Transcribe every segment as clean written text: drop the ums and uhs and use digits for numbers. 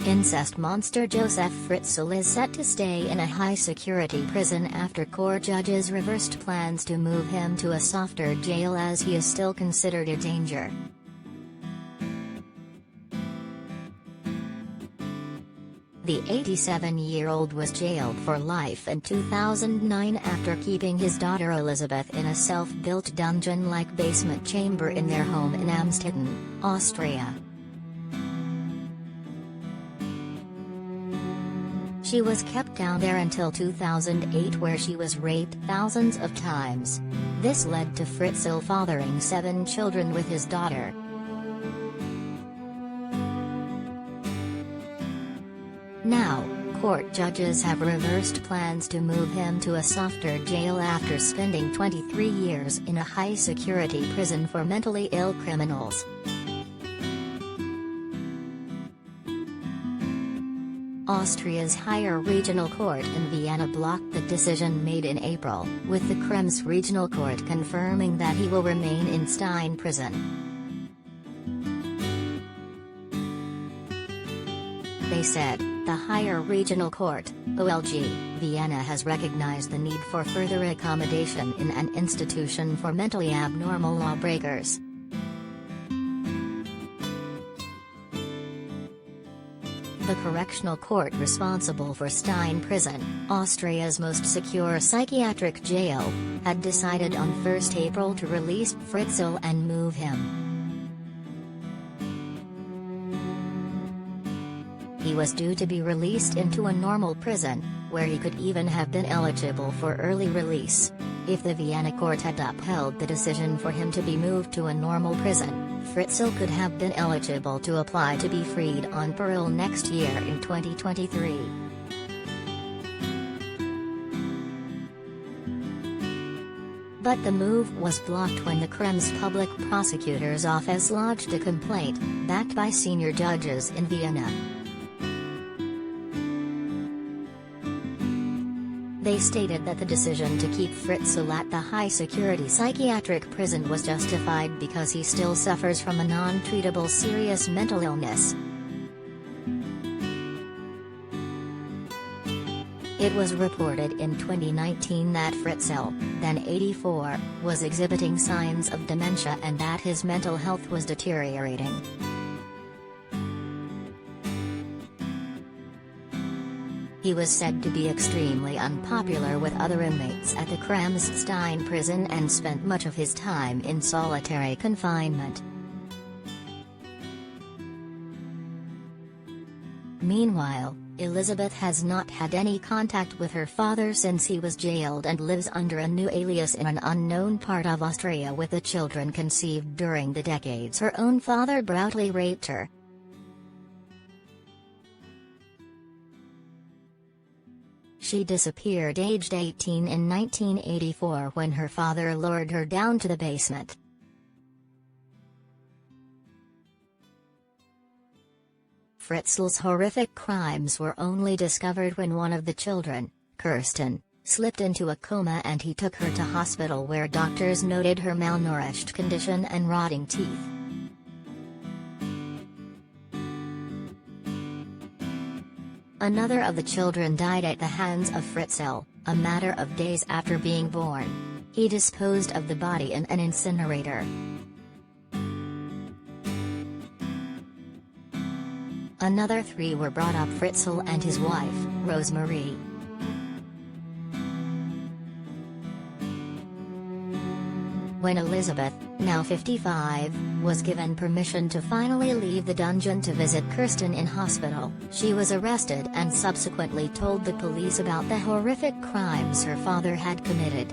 Incest monster Josef Fritzl is set to stay in a high-security prison after court judges reversed plans to move him to a softer jail as he is still considered a danger. The 87-year-old was jailed for life in 2009 after keeping his daughter Elizabeth in a self-built dungeon-like basement chamber in their home in Amstetten, Austria. She was kept down there until 2008, where she was raped thousands of times. This led to Fritzl fathering 7 children with his daughter. Now, court judges have reversed plans to move him to a softer jail after spending 23 years in a high-security prison for mentally ill criminals. Austria's higher regional court in Vienna blocked the decision made in April, with the Krems Regional Court confirming that he will remain in Stein prison. They said, the higher regional court, OLG, Vienna has recognized the need for further accommodation in an institution for mentally abnormal lawbreakers. The correctional court responsible for Stein prison, Austria's most secure psychiatric jail, had decided on 1 April to release Fritzl and move him. He was due to be released into a normal prison, where he could even have been eligible for early release. If the Vienna court had upheld the decision for him to be moved to a normal prison, Fritzl could have been eligible to apply to be freed on parole next year in 2023. But the move was blocked when the Krems public prosecutor's office lodged a complaint, backed by senior judges in Vienna. They stated that the decision to keep Fritzl at the high-security psychiatric prison was justified because he still suffers from a non-treatable serious mental illness. It was reported in 2019 that Fritzl, then 84, was exhibiting signs of dementia and that his mental health was deteriorating. He was said to be extremely unpopular with other inmates at the Krems Stein prison and spent much of his time in solitary confinement. Meanwhile, Elizabeth has not had any contact with her father since he was jailed and lives under a new alias in an unknown part of Austria with the children conceived during the decades her own father brutally raped her. She disappeared aged 18 in 1984 when her father lured her down to the basement. Fritzl's horrific crimes were only discovered when one of the children, Kirsten, slipped into a coma and he took her to hospital where doctors noted her malnourished condition and rotting teeth. Another of the children died at the hands of Fritzl, a matter of days after being born. He disposed of the body in an incinerator. Another 3 were brought up: Fritzl and his wife, Rosemarie. When Elizabeth, now 55, was given permission to finally leave the dungeon to visit Kirsten in hospital, she was arrested and subsequently told the police about the horrific crimes her father had committed.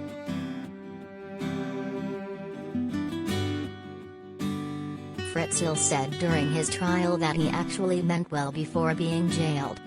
Fritzl said during his trial that he actually meant well before being jailed.